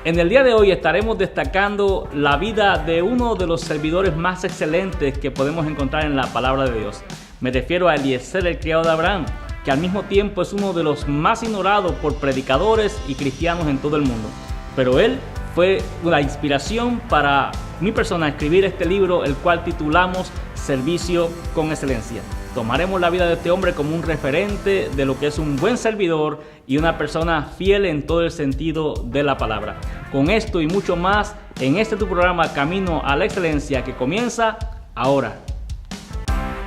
En el día de hoy estaremos destacando la vida de uno de los servidores más excelentes que podemos encontrar en la palabra de Dios. Me refiero a Eliezer, el criado de Abraham, que al mismo tiempo es uno de los más ignorados por predicadores y cristianos en todo el mundo. Pero él fue la inspiración para mi persona a escribir este libro, el cual titulamos Servicio con Excelencia. Tomaremos la vida de este hombre como un referente de lo que es un buen servidor y una persona fiel en todo el sentido de la palabra. Con esto y mucho más en este tu programa Camino a la Excelencia, que comienza ahora.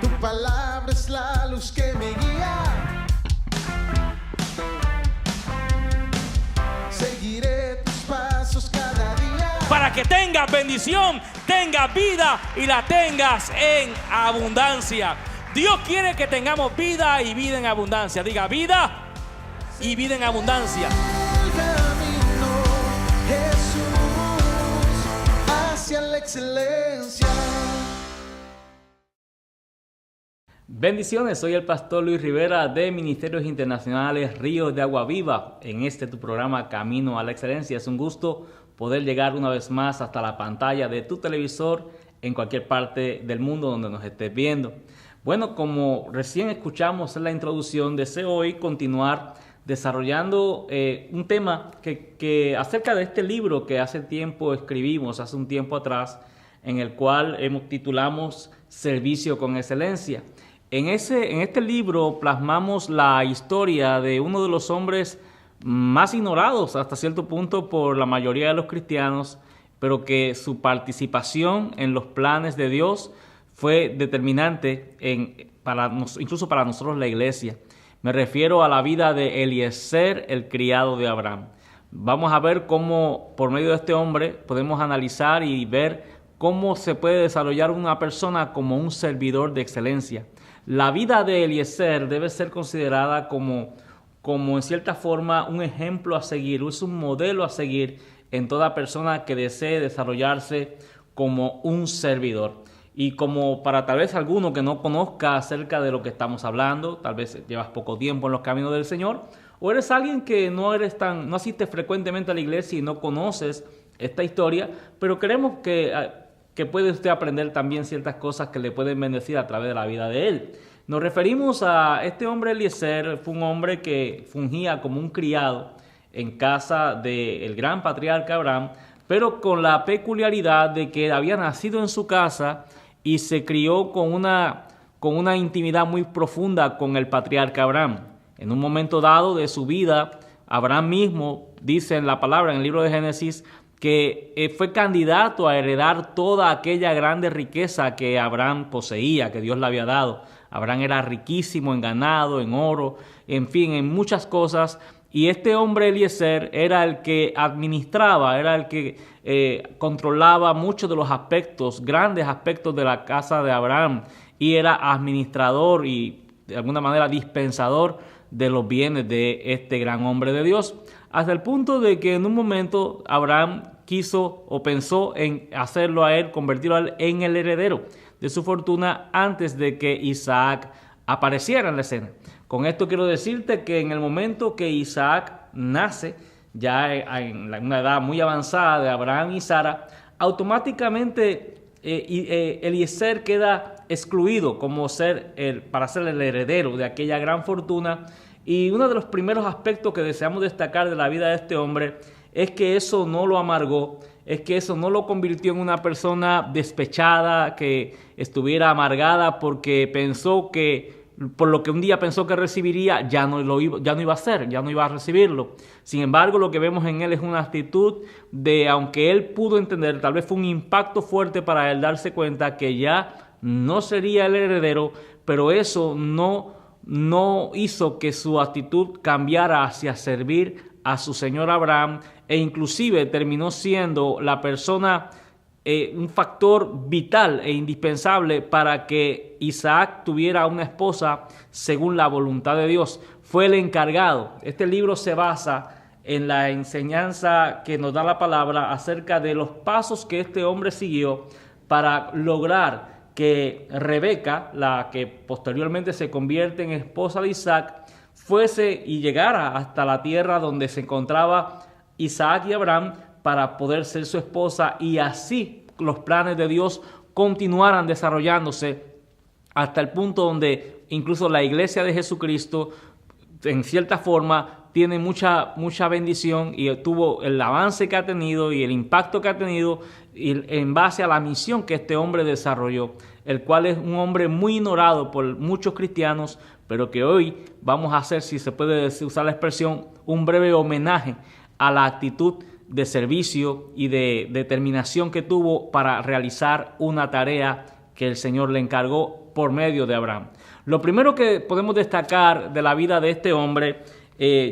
Tu palabra es la luz que me guía. Seguiré tus pasos cada día. Para que tengas bendición, tengas vida y la tengas en abundancia. Dios quiere que tengamos vida y vida en abundancia. Diga vida y vida en abundancia. El camino, Jesús, hacia la excelencia. Bendiciones, soy el pastor Luis Rivera de Ministerios Internacionales Ríos de Agua Viva. En este tu programa Camino a la Excelencia. Es un gusto poder llegar una vez más hasta la pantalla de tu televisor en cualquier parte del mundo donde nos estés viendo. Bueno, como recién escuchamos en la introducción, deseo hoy continuar desarrollando un tema que acerca de este libro que hace tiempo escribimos, hace un tiempo atrás, en el cual titulamos Servicio con Excelencia. En este libro plasmamos la historia de uno de los hombres más ignorados hasta cierto punto por la mayoría de los cristianos, pero que su participación en los planes de Dios fue determinante incluso para nosotros la iglesia. Me refiero a la vida de Eliezer, el criado de Abraham. Vamos a ver cómo por medio de este hombre podemos analizar y ver cómo se puede desarrollar una persona como un servidor de excelencia. La vida de Eliezer debe ser considerada como en cierta forma un ejemplo a seguir, es un modelo a seguir en toda persona que desee desarrollarse como un servidor. Y como para tal vez alguno que no conozca acerca de lo que estamos hablando, tal vez llevas poco tiempo en los caminos del Señor, o eres alguien que no asistes frecuentemente a la iglesia y no conoces esta historia, pero queremos que puede usted aprender también ciertas cosas que le pueden bendecir a través de la vida de él. Nos referimos a este hombre Eliezer. Fue un hombre que fungía como un criado en casa del gran patriarca Abraham, pero con la peculiaridad de que había nacido en su casa y se crió con una intimidad muy profunda con el patriarca Abraham. En un momento dado de su vida, Abraham mismo dice en la palabra, en el libro de Génesis, que fue candidato a heredar toda aquella grande riqueza que Abraham poseía, que Dios le había dado. Abraham era riquísimo en ganado, en oro, en fin, en muchas cosas. Y este hombre Eliezer era el que administraba, era el que controlaba muchos de los aspectos, grandes aspectos de la casa de Abraham, y era administrador y de alguna manera dispensador de los bienes de este gran hombre de Dios, hasta el punto de que en un momento Abraham quiso o pensó en hacerlo a él, convertirlo a él en el heredero de su fortuna antes de que Isaac apareciera en la escena. Con esto quiero decirte que en el momento que Isaac nace, ya en una edad muy avanzada de Abraham y Sara, automáticamente Eliezer queda excluido para ser el heredero de aquella gran fortuna. Y uno de los primeros aspectos que deseamos destacar de la vida de este hombre es que eso no lo amargó, es que eso no lo convirtió en una persona despechada, que estuviera amargada porque pensó que por lo que un día pensó que recibiría, ya no iba a hacer, ya no iba a recibirlo. Sin embargo, lo que vemos en él es una actitud de, aunque él pudo entender, tal vez fue un impacto fuerte para él darse cuenta que ya no sería el heredero, pero eso no hizo que su actitud cambiara hacia servir a su señor Abraham, e inclusive terminó siendo la persona, un factor vital e indispensable para que Isaac tuviera una esposa según la voluntad de Dios. Fue el encargado. Este libro se basa en la enseñanza que nos da la palabra acerca de los pasos que este hombre siguió para lograr que Rebeca, la que posteriormente se convierte en esposa de Isaac, fuese y llegara hasta la tierra donde se encontraba Isaac y Abraham, para poder ser su esposa y así los planes de Dios continuaran desarrollándose hasta el punto donde incluso la iglesia de Jesucristo, en cierta forma, tiene mucha bendición y tuvo el avance que ha tenido y el impacto que ha tenido en base a la misión que este hombre desarrolló, el cual es un hombre muy ignorado por muchos cristianos, pero que hoy vamos a hacer, si se puede usar la expresión, un breve homenaje a la actitud de servicio y de determinación que tuvo para realizar una tarea que el Señor le encargó por medio de Abraham. Lo primero que podemos destacar de la vida de este hombre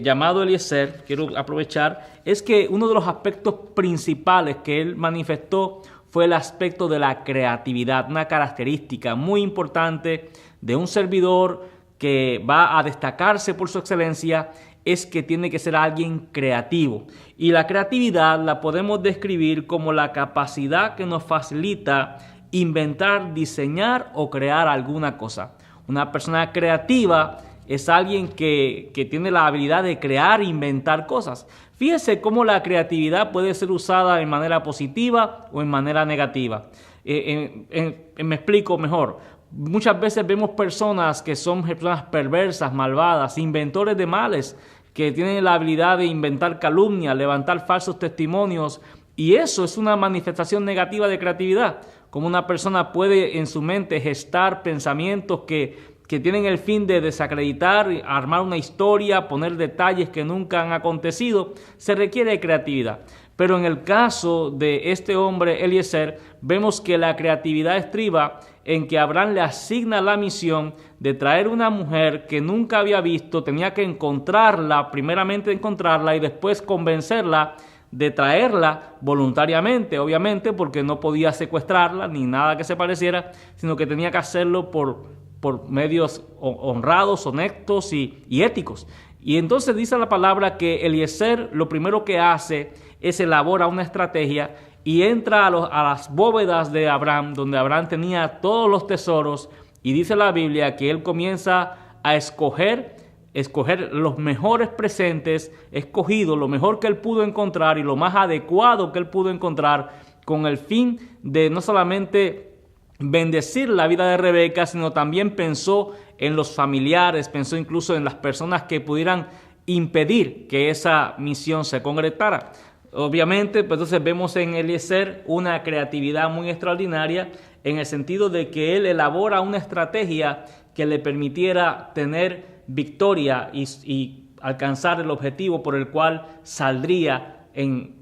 llamado Eliezer, quiero aprovechar, es que uno de los aspectos principales que él manifestó fue el aspecto de la creatividad, una característica muy importante de un servidor que va a destacarse por su excelencia, es que tiene que ser alguien creativo. Y la creatividad la podemos describir como la capacidad que nos facilita inventar, diseñar o crear alguna cosa. Una persona creativa es alguien que tiene la habilidad de crear e inventar cosas. Fíjese cómo la creatividad puede ser usada en manera positiva o en manera negativa. Me explico mejor. Muchas veces vemos personas que son personas perversas, malvadas, inventores de males, que tienen la habilidad de inventar calumnias, levantar falsos testimonios, y eso es una manifestación negativa de creatividad. Como una persona puede en su mente gestar pensamientos que tienen el fin de desacreditar, armar una historia, poner detalles que nunca han acontecido, se requiere creatividad. Pero en el caso de este hombre, Eliezer, vemos que la creatividad estriba en que Abraham le asigna la misión de traer una mujer que nunca había visto, tenía que encontrarla, primeramente encontrarla y después convencerla de traerla voluntariamente, obviamente, porque no podía secuestrarla ni nada que se pareciera, sino que tenía que hacerlo por medios honrados, honestos y éticos. Y entonces dice la palabra que Eliezer lo primero que hace es elabora una estrategia y entra a las bóvedas de Abraham, donde Abraham tenía todos los tesoros, y dice la Biblia que él comienza a escoger los mejores presentes, escogido lo mejor que él pudo encontrar y lo más adecuado que él pudo encontrar, con el fin de no solamente bendecir la vida de Rebeca, sino también pensó en los familiares, pensó incluso en las personas que pudieran impedir que esa misión se concretara. Obviamente, pues entonces vemos en Eliezer una creatividad muy extraordinaria en el sentido de que él elabora una estrategia que le permitiera tener victoria y alcanzar el objetivo por el cual saldría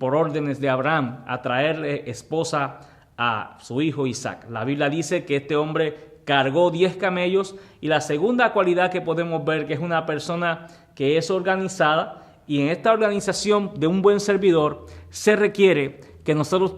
por órdenes de Abraham a traerle esposa a su hijo Isaac. La Biblia dice que este hombre cargó 10 camellos, y la segunda cualidad que podemos ver que es una persona que es organizada, y en esta organización de un buen servidor se requiere que nosotros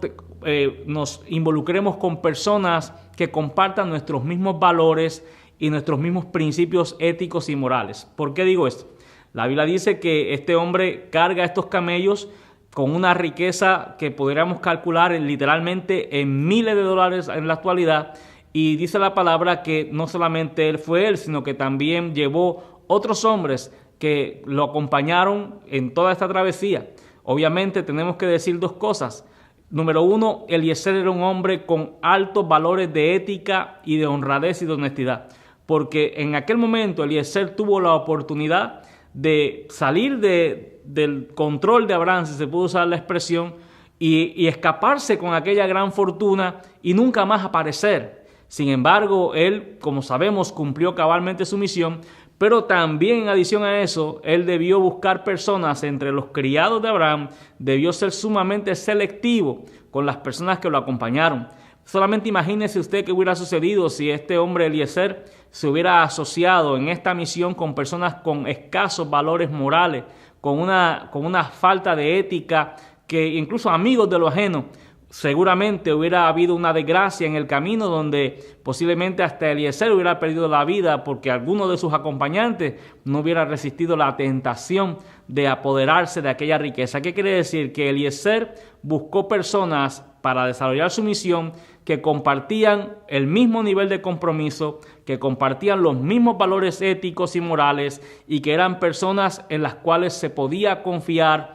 nos involucremos con personas que compartan nuestros mismos valores y nuestros mismos principios éticos y morales. ¿Por qué digo esto? La Biblia dice que este hombre carga estos camellos con una riqueza que podríamos calcular literalmente en miles de dólares en la actualidad, y dice la palabra que no solamente él fue él, sino que también llevó otros hombres que lo acompañaron en toda esta travesía. Obviamente tenemos que decir dos cosas. Número uno, Eliezer era un hombre con altos valores de ética y de honradez y de honestidad, porque en aquel momento Eliezer tuvo la oportunidad de salir del control de Abraham, si se puede usar la expresión, y escaparse con aquella gran fortuna y nunca más aparecer. Sin embargo, él, como sabemos, cumplió cabalmente su misión, pero también en adición a eso, él debió buscar personas entre los criados de Abraham, debió ser sumamente selectivo con las personas que lo acompañaron. Solamente imagínese usted qué hubiera sucedido si este hombre Eliezer se hubiera asociado en esta misión con personas con escasos valores morales, con una falta de ética, que incluso amigos de lo ajeno. Seguramente hubiera habido una desgracia en el camino donde posiblemente hasta Eliezer hubiera perdido la vida porque alguno de sus acompañantes no hubiera resistido la tentación de apoderarse de aquella riqueza. ¿Qué quiere decir? Que Eliezer buscó personas para desarrollar su misión que compartían el mismo nivel de compromiso, que compartían los mismos valores éticos y morales, y que eran personas en las cuales se podía confiar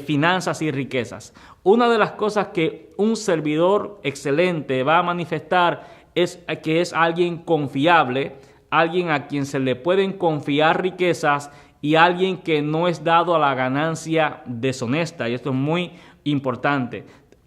finanzas y riquezas. Una de las cosas que un servidor excelente va a manifestar es que es alguien confiable, alguien a quien se le pueden confiar riquezas y alguien que no es dado a la ganancia deshonesta. Y esto es muy importante.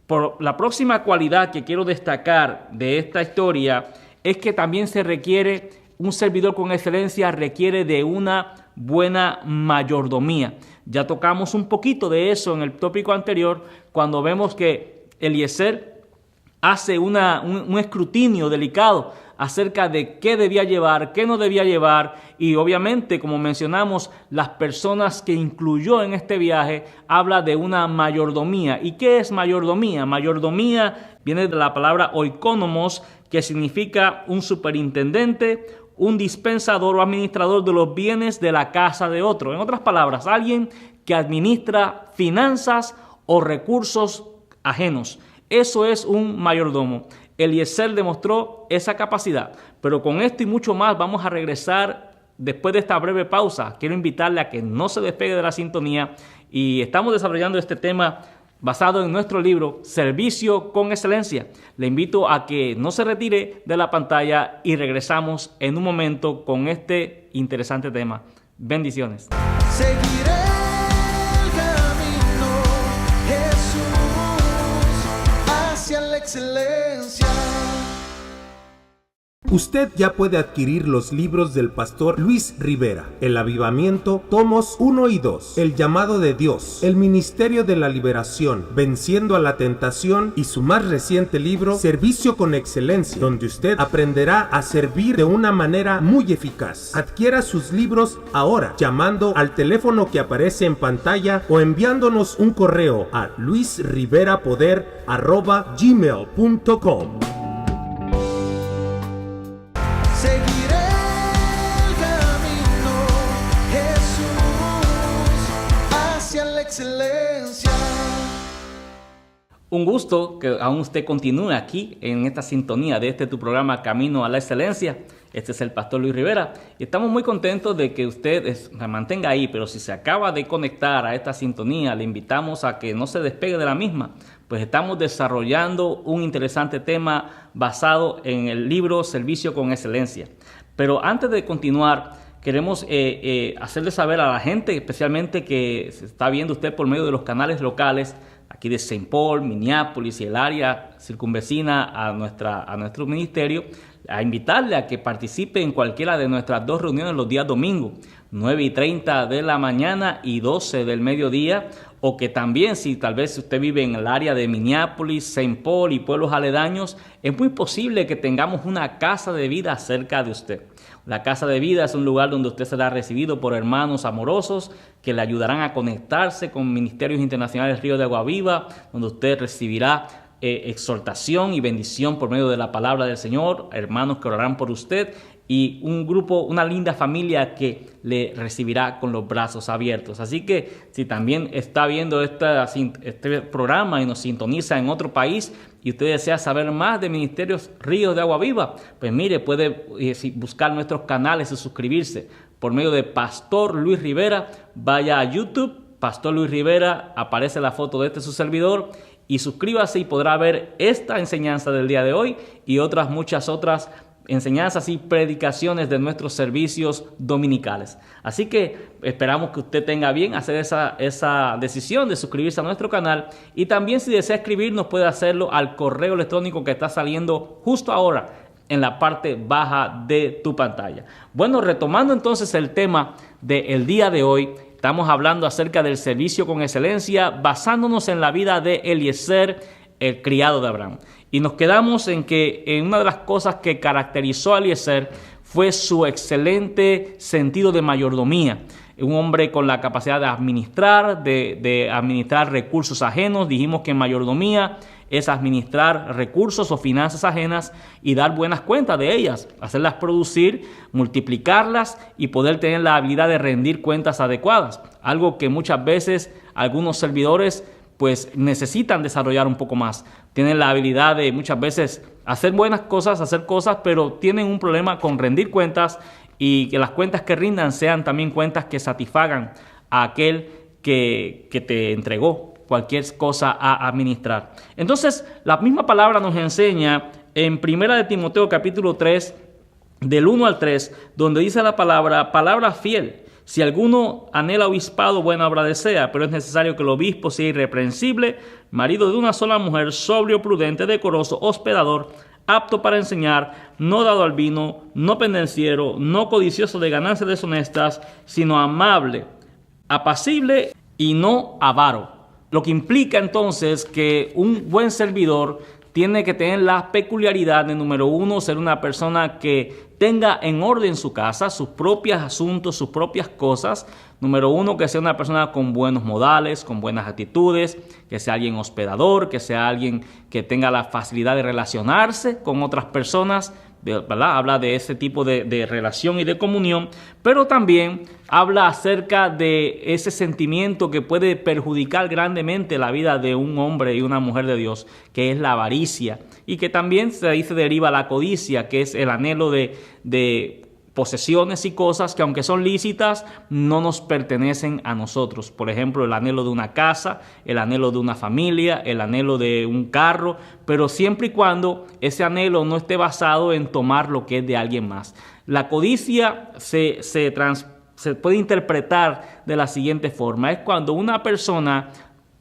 Por la próxima cualidad que quiero destacar de esta historia es que también se requiere, un servidor con excelencia requiere de una buena mayordomía. Ya tocamos un poquito de eso en el tópico anterior, cuando vemos que Eliezer hace un escrutinio delicado acerca de qué debía llevar, qué no debía llevar, y obviamente, como mencionamos, las personas que incluyó en este viaje habla de una mayordomía. ¿Y qué es mayordomía? Mayordomía viene de la palabra oikonomos, que significa un superintendente, un dispensador o administrador de los bienes de la casa de otro. En otras palabras, alguien que administra finanzas o recursos ajenos. Eso es un mayordomo. Eliezer demostró esa capacidad. Pero con esto y mucho más vamos a regresar después de esta breve pausa. Quiero invitarle a que no se despegue de la sintonía, y estamos desarrollando este tema basado en nuestro libro Servicio con Excelencia. Le invito a que no se retire de la pantalla y regresamos en un momento con este interesante tema. Bendiciones. Seguiré el camino, Jesús, hacia la excelencia. Usted ya puede adquirir los libros del pastor Luis Rivera: El Avivamiento, tomos 1 y 2, El Llamado de Dios, El Ministerio de la Liberación, Venciendo a la Tentación, y su más reciente libro, Servicio con Excelencia, donde usted aprenderá a servir de una manera muy eficaz. Adquiera sus libros ahora, llamando al teléfono que aparece en pantalla o enviándonos un correo a luisriverapoder@gmail.com. Seguiré el camino, Jesús, hacia la excelencia. Un gusto que aún usted continúe aquí en esta sintonía de tu programa Camino a la Excelencia. Este es el pastor Luis Rivera y estamos muy contentos de que usted se mantenga ahí, pero si se acaba de conectar a esta sintonía, le invitamos a que no se despegue de la misma, pues estamos desarrollando un interesante tema basado en el libro Servicio con Excelencia. Pero antes de continuar, queremos hacerle saber a la gente, especialmente que se está viendo usted por medio de los canales locales, aquí de St. Paul, Minneapolis y el área circunvecina a nuestro ministerio, a invitarle a que participe en cualquiera de nuestras 2 reuniones los días domingos, 9:30 de la mañana y 12 del mediodía, o que también, si tal vez usted vive en el área de Minneapolis, St. Paul y pueblos aledaños, es muy posible que tengamos una casa de vida cerca de usted. La casa de vida es un lugar donde usted será recibido por hermanos amorosos que le ayudarán a conectarse con Ministerios Internacionales Ríos de Agua Viva, donde usted recibirá exhortación y bendición por medio de la palabra del Señor, hermanos que orarán por usted y un grupo, una linda familia que le recibirá con los brazos abiertos. Así que si también está viendo este programa y nos sintoniza en otro país y usted desea saber más de Ministerios Ríos de Agua Viva, pues mire, puede buscar nuestros canales y suscribirse por medio de Pastor Luis Rivera. Vaya a YouTube, Pastor Luis Rivera, aparece la foto de su servidor, y suscríbase y podrá ver esta enseñanza del día de hoy y muchas otras enseñanzas y predicaciones de nuestros servicios dominicales. Así que esperamos que usted tenga bien hacer esa decisión de suscribirse a nuestro canal, y también si desea escribirnos puede hacerlo al correo electrónico que está saliendo justo ahora en la parte baja de tu pantalla. Bueno, retomando entonces el tema del día de hoy, estamos hablando acerca del servicio con excelencia, basándonos en la vida de Eliezer, el criado de Abraham. Y nos quedamos en que una de las cosas que caracterizó a Eliezer fue su excelente sentido de mayordomía. Un hombre con la capacidad de administrar recursos ajenos. Dijimos que mayordomía es administrar recursos o finanzas ajenas y dar buenas cuentas de ellas, hacerlas producir, multiplicarlas y poder tener la habilidad de rendir cuentas adecuadas. Algo que muchas veces algunos servidores pues necesitan desarrollar un poco más. Tienen la habilidad de muchas veces hacer buenas cosas, pero tienen un problema con rendir cuentas, y que las cuentas que rindan sean también cuentas que satisfagan a aquel que te entregó cualquier cosa a administrar. Entonces, la misma palabra nos enseña en 1 de Timoteo capítulo 3, del 1 al 3, donde dice la palabra fiel. Si alguno anhela obispado, buena obra desea, pero es necesario que el obispo sea irreprensible, marido de una sola mujer, sobrio, prudente, decoroso, hospedador, apto para enseñar, no dado al vino, no pendenciero, no codicioso de ganancias deshonestas, sino amable, apacible y no avaro. Lo que implica entonces que un buen servidor tiene que tener la peculiaridad de, número uno, ser una persona que tenga en orden su casa, sus propios asuntos, sus propias cosas. Número uno, que sea una persona con buenos modales, con buenas actitudes, que sea alguien hospedador, que sea alguien que tenga la facilidad de relacionarse con otras personas, ¿verdad? Habla de ese tipo de relación y de comunión, pero también habla acerca de ese sentimiento que puede perjudicar grandemente la vida de un hombre y una mujer de Dios, que es la avaricia, y que también se dice deriva la codicia, que es el anhelo de posesiones y cosas que, aunque son lícitas, no nos pertenecen a nosotros. Por ejemplo, el anhelo de una casa, el anhelo de una familia, el anhelo de un carro, pero siempre y cuando ese anhelo no esté basado en tomar lo que es de alguien más. La codicia se puede interpretar de la siguiente forma: es cuando una persona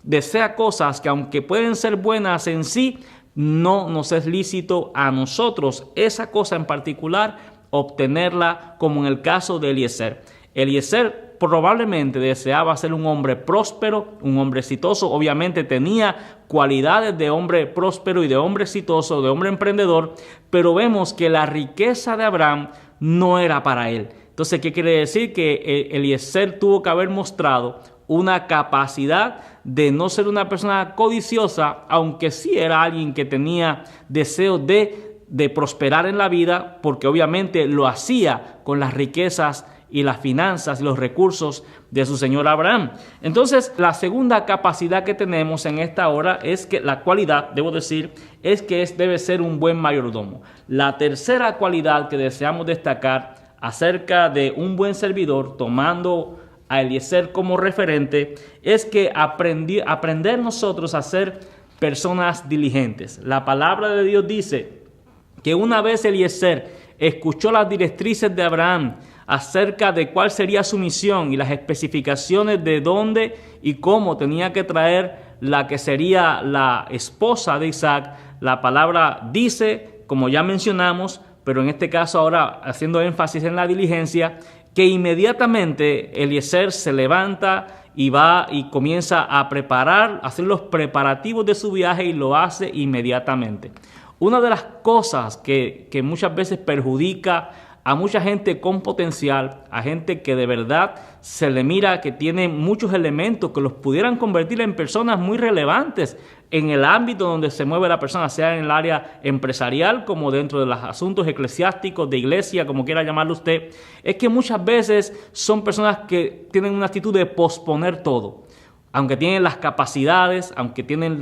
desea cosas que, aunque pueden ser buenas en sí, no nos es lícito a nosotros esa cosa en particular obtenerla, como en el caso de Eliezer. Eliezer probablemente deseaba ser un hombre próspero, un hombre exitoso. Obviamente tenía cualidades de hombre próspero y de hombre exitoso, de hombre emprendedor, pero vemos que la riqueza de Abraham no era para él. Entonces, ¿qué quiere decir? Que Eliezer tuvo que haber mostrado una capacidad de no ser una persona codiciosa, aunque sí era alguien que tenía deseo de prosperar en la vida, porque obviamente lo hacía con las riquezas y las finanzas y los recursos de su señor Abraham. Entonces, la segunda capacidad que tenemos en esta hora es que la cualidad, debo decir, es que debe ser un buen mayordomo. La tercera cualidad que deseamos destacar acerca de un buen servidor, tomando a Eliezer como referente, es que aprender nosotros a ser personas diligentes. La palabra de Dios dice que una vez Eliezer escuchó las directrices de Abraham acerca de cuál sería su misión y las especificaciones de dónde y cómo tenía que traer la que sería la esposa de Isaac, la palabra dice, como ya mencionamos, pero en este caso ahora haciendo énfasis en la diligencia, que inmediatamente Eliezer se levanta y va y comienza a hacer los preparativos de su viaje, y lo hace inmediatamente. Una de las cosas que muchas veces perjudica a mucha gente con potencial, a gente que de verdad se le mira que tiene muchos elementos que los pudieran convertir en personas muy relevantes en el ámbito donde se mueve la persona, sea en el área empresarial como dentro de los asuntos eclesiásticos, de iglesia, como quiera llamarlo usted, es que muchas veces son personas que tienen una actitud de posponer todo. Aunque tienen las capacidades, aunque tienen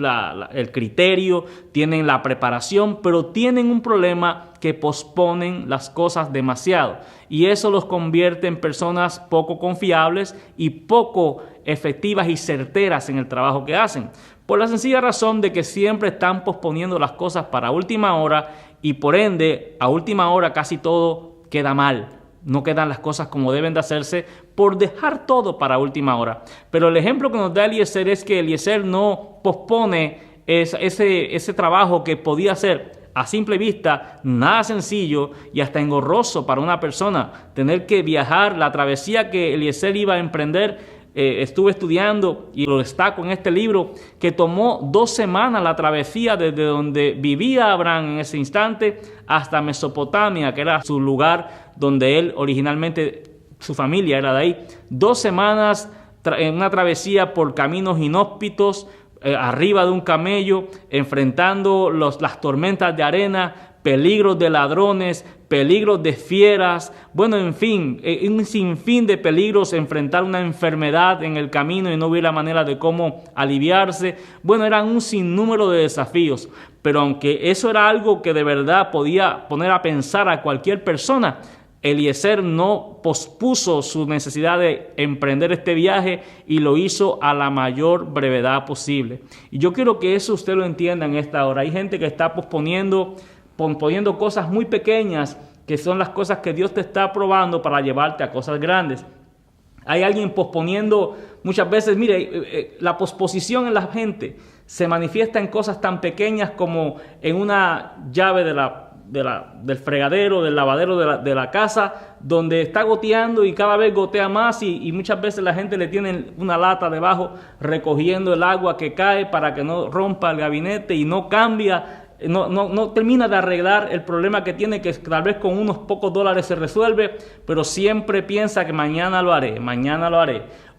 el criterio, tienen la preparación, pero tienen un problema que posponen las cosas demasiado. Y eso los convierte en personas poco confiables y poco efectivas y certeras en el trabajo que hacen. Por la sencilla razón de que siempre están posponiendo las cosas para última hora, y por ende, a última hora casi todo queda mal. No quedan las cosas como deben de hacerse por dejar todo para última hora. Pero el ejemplo que nos da Eliezer es que Eliezer no pospone ese trabajo que podía hacer a simple vista nada sencillo y hasta engorroso para una persona. Tener que viajar, la travesía que Eliezer iba a emprender, estuve estudiando y lo destaco en este libro, que tomó 2 semanas la travesía desde donde vivía Abraham en ese instante hasta Mesopotamia, que era su lugar donde él originalmente, su familia era de ahí. 2 semanas en una travesía por caminos inhóspitos, arriba de un camello, enfrentando las tormentas de arena, peligros de ladrones, peligros de fieras, bueno, en fin, un sinfín de peligros, enfrentar una enfermedad en el camino y no hubiera manera de cómo aliviarse. Bueno, eran un sinnúmero de desafíos, pero aunque eso era algo que de verdad podía poner a pensar a cualquier persona, Eliezer no pospuso su necesidad de emprender este viaje y lo hizo a la mayor brevedad posible. Y yo quiero que eso usted lo entienda en esta hora. Hay gente que está posponiendo cosas muy pequeñas, que son las cosas que Dios te está probando para llevarte a cosas grandes. Hay alguien posponiendo muchas veces. Mire, la posposición en la gente se manifiesta en cosas tan pequeñas como en una llave del fregadero, del lavadero de la casa, donde está goteando y cada vez gotea más y muchas veces la gente le tiene una lata debajo recogiendo el agua que cae para que no rompa el gabinete y no cambia. No termina de arreglar el problema que tiene, que tal vez con unos pocos dólares se resuelve, pero siempre piensa que mañana lo haré.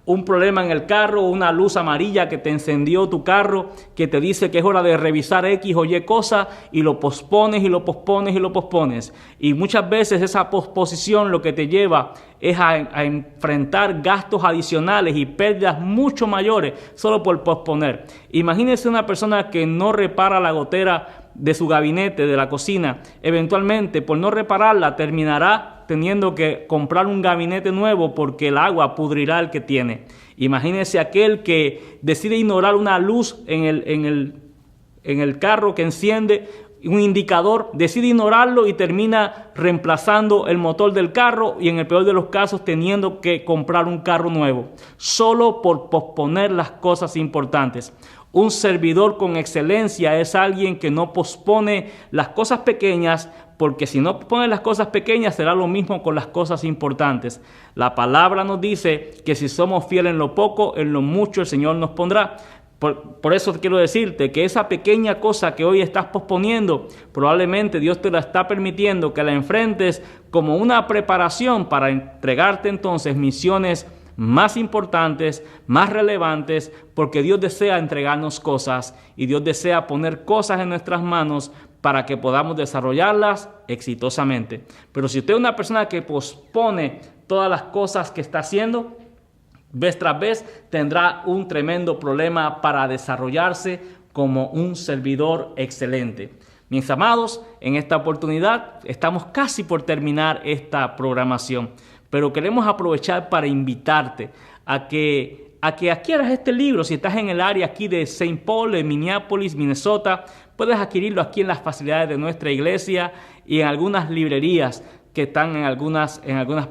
Un problema en el carro, una luz amarilla que te encendió tu carro, que te dice que es hora de revisar X o Y cosa, y lo pospones y lo pospones y lo pospones. Y muchas veces esa posposición lo que te lleva es a enfrentar gastos adicionales y pérdidas mucho mayores solo por posponer. Imagínese una persona que no repara la gotera de su gabinete, de la cocina. Eventualmente, por no repararla, terminará teniendo que comprar un gabinete nuevo porque el agua pudrirá el que tiene. Imagínese aquel que decide ignorar una luz en el carro que enciende, un indicador, decide ignorarlo y termina reemplazando el motor del carro y en el peor de los casos teniendo que comprar un carro nuevo, solo por posponer las cosas importantes. Un servidor con excelencia es alguien que no pospone las cosas pequeñas, porque si no pospone las cosas pequeñas será lo mismo con las cosas importantes. La palabra nos dice que si somos fieles en lo poco, en lo mucho el Señor nos pondrá. Por eso quiero decirte que esa pequeña cosa que hoy estás posponiendo, probablemente Dios te la está permitiendo que la enfrentes como una preparación para entregarte entonces misiones más importantes, más relevantes, porque Dios desea entregarnos cosas y Dios desea poner cosas en nuestras manos para que podamos desarrollarlas exitosamente. Pero si usted es una persona que pospone todas las cosas que está haciendo, vez tras vez tendrá un tremendo problema para desarrollarse como un servidor excelente. Mis amados, en esta oportunidad estamos casi por terminar esta programación, pero queremos aprovechar para invitarte a que adquieras este libro. Si estás en el área aquí de St. Paul, en Minneapolis, Minnesota, puedes adquirirlo aquí en las facilidades de nuestra iglesia y en algunas librerías que están en algunas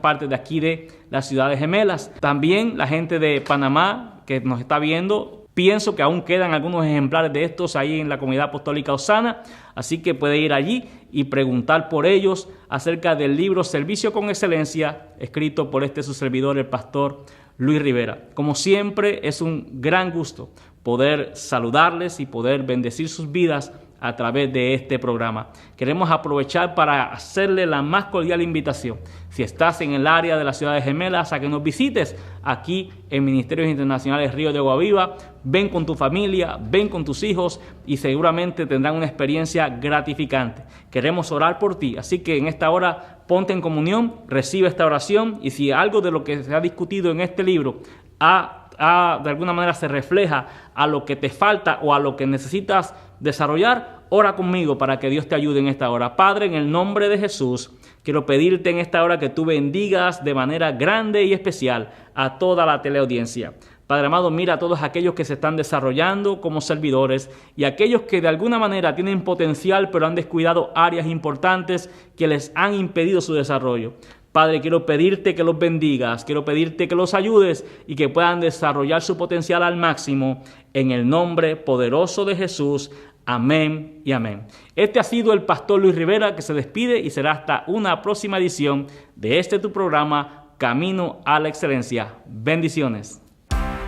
partes de aquí de las ciudades gemelas. También la gente de Panamá que nos está viendo, pienso que aún quedan algunos ejemplares de estos ahí en la Comunidad Apostólica Osana, así que puede ir allí y preguntar por ellos acerca del libro Servicio con Excelencia, escrito por su servidor, el pastor Luis Rivera. Como siempre, es un gran gusto poder saludarles y poder bendecir sus vidas a través de este programa. Queremos aprovechar para hacerle la más cordial invitación. Si estás en el área de las ciudades gemelas, a que nos visites aquí en Ministerios Internacionales Ríos de Agua Viva. Ven con tu familia, ven con tus hijos y seguramente tendrán una experiencia gratificante. Queremos orar por ti, así que en esta hora ponte en comunión, recibe esta oración y si algo de lo que se ha discutido en este libro de alguna manera se refleja a lo que te falta o a lo que necesitas desarrollar, ora conmigo para que Dios te ayude en esta hora. Padre, en el nombre de Jesús, quiero pedirte en esta hora que tú bendigas de manera grande y especial a toda la teleaudiencia. Padre amado, mira a todos aquellos que se están desarrollando como servidores y aquellos que de alguna manera tienen potencial pero han descuidado áreas importantes que les han impedido su desarrollo. Padre, quiero pedirte que los bendigas, quiero pedirte que los ayudes y que puedan desarrollar su potencial al máximo en el nombre poderoso de Jesús. Amén y amén. Este ha sido el pastor Luis Rivera que se despide y será hasta una próxima edición de tu programa Camino a la Excelencia. Bendiciones.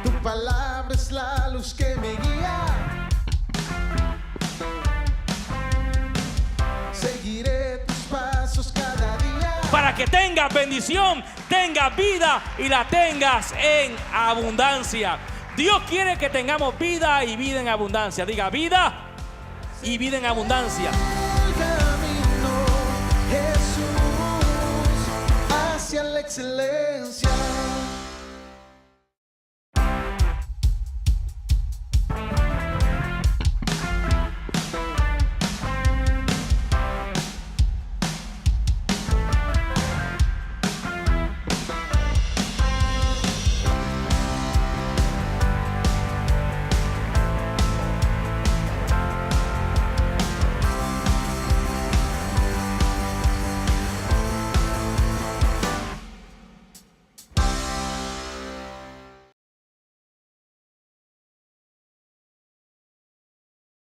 Tu palabra es la luz que me guía. Seguiré tus pasos cada día. Para que tengas bendición, tengas vida y la tengas en abundancia. Dios quiere que tengamos vida y vida en abundancia. Diga vida y vida en abundancia. El camino, Jesús, hacia la excelencia.